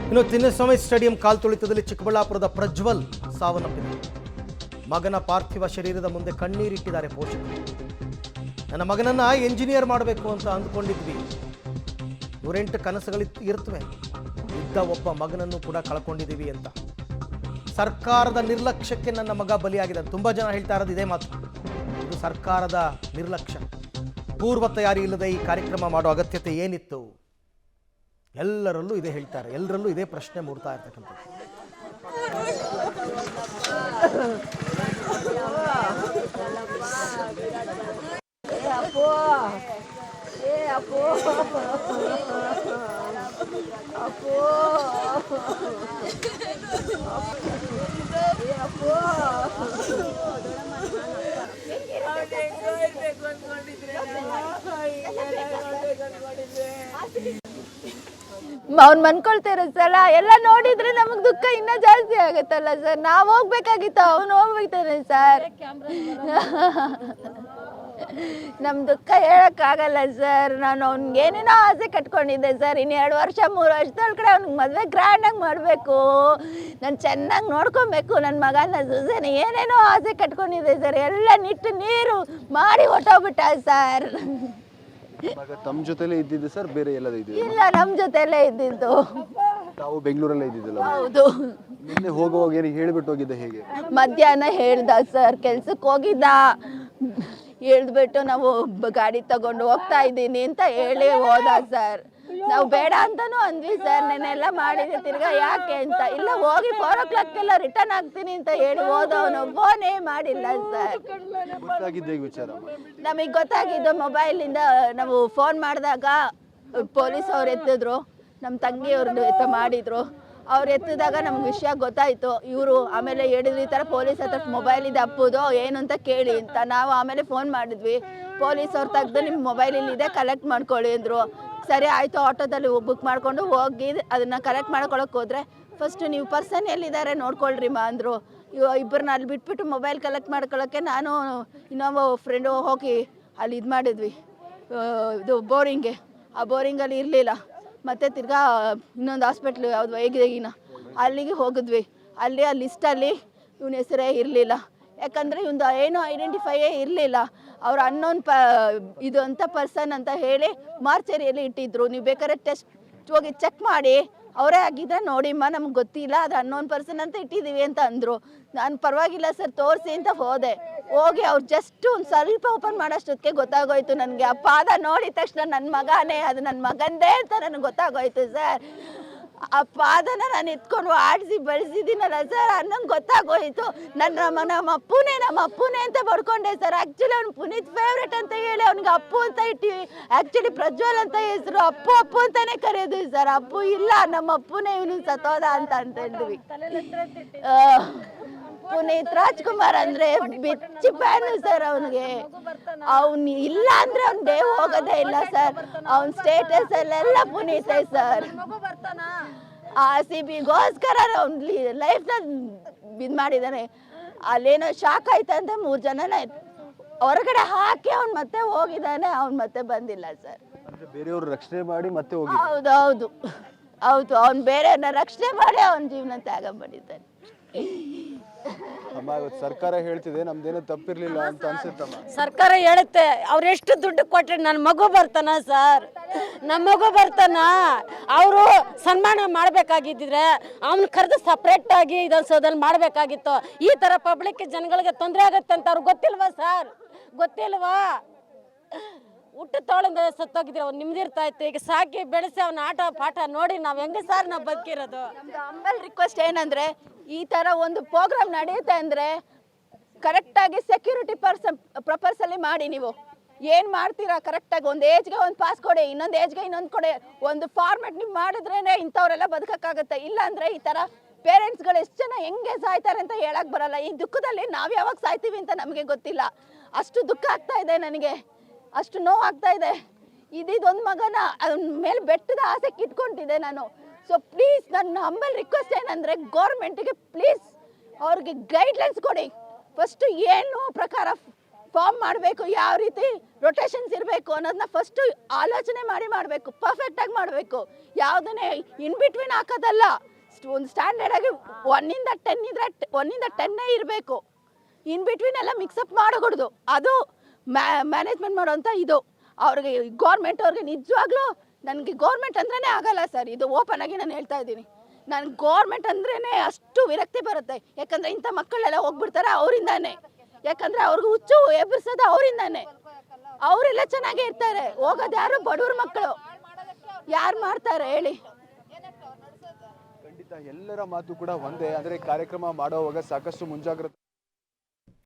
ಇನ್ನು ಚಿನ್ನಸ್ವಾಮಿ ಸ್ಟೇಡಿಯಂ ಕಾಲ್ತುಳಿತದಲ್ಲಿ ಚಿಕ್ಕಬಳ್ಳಾಪುರದ ಪ್ರಜ್ವಲ್ ಸಾವನ್ನಪ್ಪಿದರು. ಮಗನ ಪಾರ್ಥಿವ ಶರೀರದ ಮುಂದೆ ಕಣ್ಣೀರಿಟ್ಟಿದ್ದಾರೆ ಪೋಷಕರು. ನನ್ನ ಮಗನನ್ನ ಎಂಜಿನಿಯರ್ ಮಾಡಬೇಕು ಅಂತ ಅಂದ್ಕೊಂಡಿದ್ವಿ, 108 ಕನಸುಗಳು ಇರ್ತವೆ, ಇದ್ದ ಒಬ್ಬ ಮಗನನ್ನು ಕೂಡ ಕಳ್ಕೊಂಡಿದ್ದೀವಿ ಅಂತ. ಸರ್ಕಾರದ ನಿರ್ಲಕ್ಷ್ಯಕ್ಕೆ ನನ್ನ ಮಗ ಬಲಿಯಾಗಿದೆ. ತುಂಬಾ ಜನ ಹೇಳ್ತಾ ಇರೋದು ಇದೇ ಮಾತು, ಇದು ಸರ್ಕಾರದ ನಿರ್ಲಕ್ಷ್ಯ. ಪೂರ್ವ ತಯಾರಿ ಇಲ್ಲದೆ ಈ ಕಾರ್ಯಕ್ರಮ ಮಾಡೋ ಅಗತ್ಯತೆ ಏನಿತ್ತು? ಎಲ್ಲರಲ್ಲೂ ಇದೇ ಹೇಳ್ತಾರೆ, ಎಲ್ಲರಲ್ಲೂ ಇದೇ ಪ್ರಶ್ನೆ ಮೂಡ್ತಾ ಇರ್ತಕ್ಕಂಥದ್ದು. ಅವ್ನು ಮನ್ಕೊಳ್ತಿರೋ ಸಲ ಎಲ್ಲ ನೋಡಿದ್ರೆ ನಮಗ್ ದುಃಖ ಇನ್ನೂ ಜಾಸ್ತಿ ಆಗುತ್ತಲ್ಲ ಸರ್. ನಾವು ಹೋಗ್ಬೇಕಾಗಿತ್ತು, ಅವನು ಹೋಗ್ಬೇಕಾನೆ ಸರ್. ನಮ್ ದುಃಖ ಹೇಳಕ್ಕಾಗಲ್ಲ ಸರ್. ನಾನು ಅವ್ನಿಗೆ ಏನೇನೋ ಆಸೆ ಕಟ್ಕೊಂಡಿದ್ದೆ ಸರ್. ಇನ್ನು 2 ವರ್ಷ 3 ವರ್ಷದೊಳಗಡೆ ಅವ್ನಿಗೆ ಮದುವೆ ಗ್ರ್ಯಾಂಡಾಗಿ ಮಾಡಬೇಕು, ನಾನು ಚೆನ್ನಾಗಿ ನೋಡ್ಕೊಬೇಕು, ನನ್ನ ಮಗನ ಸುಸೇನ ಏನೇನೋ ಆಸೆ ಕಟ್ಕೊಂಡಿದ್ದೆ ಸರ್. ಎಲ್ಲ ನಿಟ್ಟು ನೀರು ಮಾಡಿ ಹೊಟ್ಟೋಗ್ಬಿಟ್ಟ ಸರ್. ತಮ್ಮ ಜೊತೆಲೇ ಇದ್ದಿದ್ದು ಸರ್, ಬೇರೆ ಎಲ್ಲದ ಇದ್ದಿದ್ದು? ಇಲ್ಲ, ನಮ್ಮ ಜೊತೆಲೇ ಇದ್ದಿದ್ದು. ತಾವು ಬೆಂಗಳೂರಲ್ಲೇ ಇದ್ದಿದ್ದಲ್ಲ? ಹೌದು. ನಿನ್ನೆ ಹೋಗುವಾಗ ಏನು ಹೇಳಿಬಿಟ್ಟು ಹೋಗಿದ್ದೆ? ಹೇಗೆ? ಮಧ್ಯಾಹ್ನ ಹೇಳ್ದ ಸರ್, ಕೆಲ್ಸಕ್ಕೆ ಹೋಗಿದ್ದ. ಹೇಳ್ಬಿಟ್ಟು ನಾವು ಗಾಡಿ ತಗೊಂಡು ಹೋಗ್ತಾ ಇದ್ದೀನಿ ಅಂತ ಹೇಳಿ ಹೋದ ಸರ್. ನಾವು ಬೇಡ ಅಂತಾನು ಅಂದ್ವಿ ಸರ್, ನೆನ್ನೆಲ್ಲ ಮಾಡಿದೆ. ತಿರ್ಗಾ ಯಾಕೆ ಅಂತ, ಇಲ್ಲ ಹೋಗಿ 4 o'clockಗೆಲ್ಲ ರಿಟರ್ನ್ ಆಗ್ತೀನಿ ಅಂತ ಹೇಳಿ ಹೋದವನು. ಫೋನೇ ಮಾಡಿಲ್ಲ ಸರ್. ನಮಗೆ ಗೊತ್ತಾಗಿದ್ದು ಮೊಬೈಲಿಂದ. ನಾವು ಫೋನ್ ಮಾಡಿದಾಗ ಪೊಲೀಸ್ ಅವ್ರು ಎತ್ತಿದ್ರು, ನಮ್ಮ ತಂಗಿಯವ್ರು ಮಾಡಿದ್ರು. ಅವ್ರು ಎತ್ತಿದಾಗ ನಮ್ಗೆ ವಿಷಯ ಗೊತ್ತಾಯಿತು. ಇವರು ಆಮೇಲೆ ಹೇಳಿದ್ರು, ಈ ಥರ ಪೊಲೀಸ್ ಹತ್ರ ಮೊಬೈಲ್ ಇದೆ ಅಪ್ಪುದು, ಏನು ಅಂತ ಕೇಳಿ ಅಂತ. ನಾವು ಆಮೇಲೆ ಫೋನ್ ಮಾಡಿದ್ವಿ. ಪೊಲೀಸ್ ಅವ್ರು ತೆಗೆದು ನಿಮ್ಮ ಮೊಬೈಲಿದೆ, ಕಲೆಕ್ಟ್ ಮಾಡ್ಕೊಳ್ಳಿ ಅಂದರು. ಸರಿ ಆಯಿತು, ಆಟೋದಲ್ಲಿ ಬುಕ್ ಮಾಡಿಕೊಂಡು ಹೋಗಿ ಅದನ್ನು ಕಲೆಕ್ಟ್ ಮಾಡ್ಕೊಳಕ್ಕೆ ಹೋದರೆ, ಫಸ್ಟ್ ನೀವು ಪರ್ಸನ್ ಎಲ್ಲಿದ್ದಾರೆ ನೋಡ್ಕೊಳ್ರಿ ಮಾ ಅಂದರು. ಇಬ್ಬರನ್ನ ಅಲ್ಲಿ ಬಿಟ್ಬಿಟ್ಟು ಮೊಬೈಲ್ ಕಲೆಕ್ಟ್ ಮಾಡ್ಕೊಳ್ಳೋಕ್ಕೆ ನಾನು ಇನ್ನೊಬ್ಬ ಫ್ರೆಂಡು ಹೋಗಿ ಅಲ್ಲಿ ಇದು ಮಾಡಿದ್ವಿ, ಇದು ಬೋರಿಂಗ್ಗೆ. ಆ ಬೋರಿಂಗಲ್ಲಿ ಇರಲಿಲ್ಲ. ಮತ್ತು ತಿರ್ಗಾ ಇನ್ನೊಂದು ಹಾಸ್ಪಿಟ್ಲು ಯಾವುದು ವೈದ್ಯಗಿನ, ಅಲ್ಲಿಗೆ ಹೋಗಿದ್ವಿ. ಅಲ್ಲಿ ಆ ಲಿಸ್ಟಲ್ಲಿ ಇವನ ಹೆಸರೇ ಇರಲಿಲ್ಲ. ಯಾಕಂದರೆ ಇವಂದು ಏನೂ ಐಡೆಂಟಿಫೈಯೇ ಇರಲಿಲ್ಲ. ಅವ್ರು ಅನ್ನೋನ್ ಇದು ಅಂತ ಪರ್ಸನ್ ಅಂತ ಹೇಳಿ ಮಾರ್ಚರಿಯಲ್ಲಿ ಇಟ್ಟಿದ್ರು. ನೀವು ಬೇಕಾದ್ರೆ ಟೆಸ್ಟ್ ಹೋಗಿ ಚೆಕ್ ಮಾಡಿ, ಅವರೇ ಆಗಿದ್ರೆ ನೋಡಿಮ್ಮ, ನಮ್ಗೆ ಗೊತ್ತಿಲ್ಲ, ಅದು ಅನ್ನೋನ್ ಪರ್ಸನ್ ಅಂತ ಇಟ್ಟಿದ್ದೀವಿ ಅಂತ ಅಂದರು. ನಾನು ಪರವಾಗಿಲ್ಲ ಸರ್ ತೋರಿಸಿ ಅಂತ ಹೋದೆ. ಹೋಗಿ ಅವ್ರು ಜಸ್ಟ್ ಒಂದು ಸ್ವಲ್ಪ ಓಪನ್ ಮಾಡೋಷ್ಟೊತ್ತಿಗೆ ಗೊತ್ತಾಗೋಯ್ತು ನನಗೆ. ಆ ಪಾದ ನೋಡಿದ ತಕ್ಷಣ ನನ್ನ ಮಗನೇ, ಅದು ನನ್ನ ಮಗಂದೇ ಅಂತ ನನಗೆ ಗೊತ್ತಾಗೋಯ್ತು ಸರ್. ಆ ಪಾದನ ನಾನು ಎತ್ಕೊಂಡು ಆಡಿಸಿ ಬೆಳೆಸಿದ್ದೀನಲ್ಲ ಸರ್, ಅನ್ನಂಗೆ ಗೊತ್ತಾಗೋಯ್ತು. ನಮ್ಮ ಅಪ್ಪುನೇ ಅಂತ ಬರ್ಕೊಂಡೆ ಸರ್. ಆ್ಯಕ್ಚುಲಿ ಅವ್ನು ಪುನೀತ್ ಫೇವ್ರೇಟ್ ಅಂತ ಹೇಳಿ ಅವ್ನಿಗೆ ಅಪ್ಪು ಅಂತ ಇಟ್ಟಿವಿ. ಆ್ಯಕ್ಚುಲಿ ಪ್ರಜ್ವಲ್ ಅಂತ ಹೆಸರು, ಅಪ್ಪು ಅಂತಾನೆ ಕರೆಯೋದು ಸರ್. ಅಪ್ಪು ಇಲ್ಲ, ನಮ್ಮ ಅಪ್ಪುನೇ ಇವನು ಸತ್ತೋದ ಅಂತ ಹೇಳಿದ್ವಿ. ಪುನೀತ್ ರಾಜ್ಕುಮಾರ್ ಅಂದ್ರೆ ಬಿಚ್ಚಿ ಫ್ಯಾನು ಸರ್ ಅವನಿಗೆ. ಅವ್ನು ಇಲ್ಲ ಅಂದ್ರೆ ಅವ್ನ ಡೇ ಹೋಗೋದೇ ಇಲ್ಲ ಸರ್. ಅವ್ನ ಸ್ಟೇಟಸ್ ಅಲ್ಲೆಲ್ಲ ಪುನೀತೆ ಸರ್. RCBಗೋಸ್ಕರ ಅವ್ನ ಲೈಫ್ನ ಇದು ಮಾಡಿದ್ದಾನೆ. ಅಲ್ಲೇನೋ ಶಾಕ್ ಆಯ್ತಂತೆ, 3 ಜನನ ಹೊರಗಡೆ ಹಾಕಿ ಅವ್ನು ಮತ್ತೆ ಹೋಗಿದ್ದಾನೆ. ಅವ್ನು ಮತ್ತೆ ಬಂದಿಲ್ಲ ಸರ್. ಬೇರೆಯವರು ರಕ್ಷಣೆ ಮಾಡಿ ಮತ್ತೆ ಹೋಗಿ. ಹೌದು, ಅವ್ನು ಬೇರೆಯವ್ರನ್ನ ರಕ್ಷಣೆ ಮಾಡಿ ಅವನ ಜೀವನ ತ್ಯಾಗ ಮಾಡಿದ್ದಾನೆ. ಅಮ್ಮ, ಸರ್ಕಾರ ಹೇಳ್ತಿದೆ ನಮ್ದೇನೋ ತಪ್ಪಿರ್ಲಿಲ್ಲ ಅಂತ ಅನ್ಸುತ್ತಮ್ಮ. ಸರ್ಕಾರ ಹೇಳುತ್ತೆ, ಅವ್ರು ಎಷ್ಟು ದುಡ್ಡು ಕೊಟ್ರೆ ನನ್ನ ಮಗು ಬರ್ತಾನ ಸರ್, ನಮ್ಮ ಮಗು ಬರ್ತಾನ. ಅವರು ಸನ್ಮಾನ ಮಾಡಬೇಕಾಗಿದ್ದಿದ್ರೆ ಅವ್ನ ಕರೆದು ಸಪ್ರೇಟ್ ಆಗಿ ವಿಧಾನಸೌಧದಲ್ಲಿ ಮಾಡಬೇಕಾಗಿತ್ತು. ಈ ಥರ ಪಬ್ಲಿಕ್ ಜನಗಳಿಗೆ ತೊಂದರೆ ಆಗುತ್ತೆ ಅಂತ ಅವ್ರಿಗೆ ಗೊತ್ತಿಲ್ವಾ ಸರ್? ಗೊತ್ತಿಲ್ವಾ? ಊಟ ತೊಳೆದ ಸತ್ತೋಗಿದ್ರೆ ಅವ್ನು ನಿಮ್ದಿರ್ತಾ ಇತ್ತು. ಈಗ ಸಾಕಿ ಬೆಳೆಸಿ ಅವ್ನ ಆಟ ಪಾಠ ನೋಡಿ ನಾವು ಹೆಂಗೆ ಸರ್ ನಾವು ಬದುಕಿರೋದು? ನಮ್ದು ಹಂಬಲ್ ರಿಕ್ವೆಸ್ಟ್ ಏನಂದ್ರೆ, ಈ ಥರ ಒಂದು ಪ್ರೋಗ್ರಾಮ್ ನಡೆಯುತ್ತೆ ಅಂದರೆ ಕರೆಕ್ಟಾಗಿ ಸೆಕ್ಯೂರಿಟಿ ಪರ್ಪಸಲ್ಲಿ ಮಾಡಿ. ನೀವು ಏನು ಮಾಡ್ತೀರಾ ಕರೆಕ್ಟಾಗಿ ಒಂದು ಏಜ್ಗೆ ಒಂದು ಪಾಸ್ ಕೊಡಿ, ಇನ್ನೊಂದು ಏಜ್ಗೆ ಇನ್ನೊಂದು ಕೊಡಿ. ಒಂದು ಫಾರ್ಮೆಟ್ ನೀವು ಮಾಡಿದ್ರೇ ಇಂಥವರೆಲ್ಲ ಬದುಕೋಕ್ಕಾಗುತ್ತೆ. ಇಲ್ಲಾಂದರೆ ಈ ಥರ ಪೇರೆಂಟ್ಸ್ಗಳು ಎಷ್ಟು ಜನ ಹೆಂಗೆ ಸಾಯ್ತಾರೆ ಅಂತ ಹೇಳಕ್ಕೆ ಬರಲ್ಲ. ಈ ದುಃಖದಲ್ಲಿ ನಾವು ಯಾವಾಗ ಸಾಯ್ತೀವಿ ಅಂತ ನಮಗೆ ಗೊತ್ತಿಲ್ಲ. ಅಷ್ಟು ದುಃಖ ಆಗ್ತಾ ಇದೆ ನನಗೆ, ಅಷ್ಟು ನೋವು ಆಗ್ತಾ ಇದೆ. ಇದೊಂದು ಮಗನ ಅದ್ರ ಮೇಲೆ ಬೆಟ್ಟದ ಆಸೆಗೆ ಇಟ್ಕೊಂಡಿದ್ದೆ ನಾನು. ಸೊ ಪ್ಲೀಸ್, ನನ್ನ ಹಂಬಲ್ ರಿಕ್ವೆಸ್ಟ್ ಏನಂದರೆ, ಗೌರ್ಮೆಂಟಿಗೆ ಪ್ಲೀಸ್ ಅವ್ರಿಗೆ ಗೈಡ್ಲೈನ್ಸ್ ಕೊಡಿ. ಫಸ್ಟು ಏನು ಪ್ರಕಾರ ಫಾರ್ಮ್ ಮಾಡಬೇಕು, ಯಾವ ರೀತಿ ರೊಟೇಷನ್ಸ್ ಇರಬೇಕು ಅನ್ನೋದನ್ನ ಫಸ್ಟು ಆಲೋಚನೆ ಮಾಡಿ ಮಾಡಬೇಕು, ಪರ್ಫೆಕ್ಟಾಗಿ ಮಾಡಬೇಕು. ಯಾವುದನ್ನೇ ಇನ್ ಬಿಟ್ವೀನ್ ಹಾಕೋದಲ್ಲ. ಒಂದು ಸ್ಟ್ಯಾಂಡರ್ಡ್ ಆಗಿ 1ಇಂದ 10 ಇದ್ರೆ 1ಇಂದ 10 ಇರಬೇಕು. ಇನ್ ಬಿಟ್ವೀನ್ ಎಲ್ಲ ಮಿಕ್ಸಪ್ ಮಾಡಕೂಡ್ದು. ಅದು ಮ್ಯಾನೇಜ್ಮೆಂಟ್ ಮಾಡೋಂಥ ಇದು ಅವ್ರಿಗೆ ಗೌರ್ಮೆಂಟ್ ಅವ್ರಿಗೆ ನಿಜವಾಗ್ಲೂ ನನಗೆ ಗೌರ್ಮೆಂಟ್ ಅಂದ್ರೇ ಆಗಲ್ಲ ಸರ್. ಇದು ಓಪನ್ ಆಗಿ ನಾನು ಹೇಳ್ತಾ ಇದ್ದೀನಿ. ನನಗೆ ಗೌರ್ಮೆಂಟ್ ಅಂದ್ರೇ ಅಷ್ಟು ವಿರಕ್ತಿ ಬರುತ್ತೆ. ಯಾಕಂದರೆ ಇಂಥ ಮಕ್ಕಳೆಲ್ಲ ಹೋಗ್ಬಿಡ್ತಾರೆ ಅವರಿಂದಾನೆ. ಯಾಕಂದರೆ ಅವ್ರಿಗೆ ಹುಚ್ಚು ಎಬ್ಬರಿಸೋದು ಅವರಿಂದಾನೆ. ಅವರೆಲ್ಲ ಚೆನ್ನಾಗೇ ಇರ್ತಾರೆ, ಹೋಗೋದು ಯಾರು ಬಡವ್ರ ಮಕ್ಕಳು. ಯಾರು ಮಾಡ್ತಾರೆ ಹೇಳಿ? ಖಂಡಿತ ಎಲ್ಲರ ಮಾತು ಕೂಡ ಒಂದೇ. ಅಂದರೆ ಕಾರ್ಯಕ್ರಮ ಮಾಡುವಾಗ ಸಾಕಷ್ಟು ಮುಂಜಾಗ್ರತೆ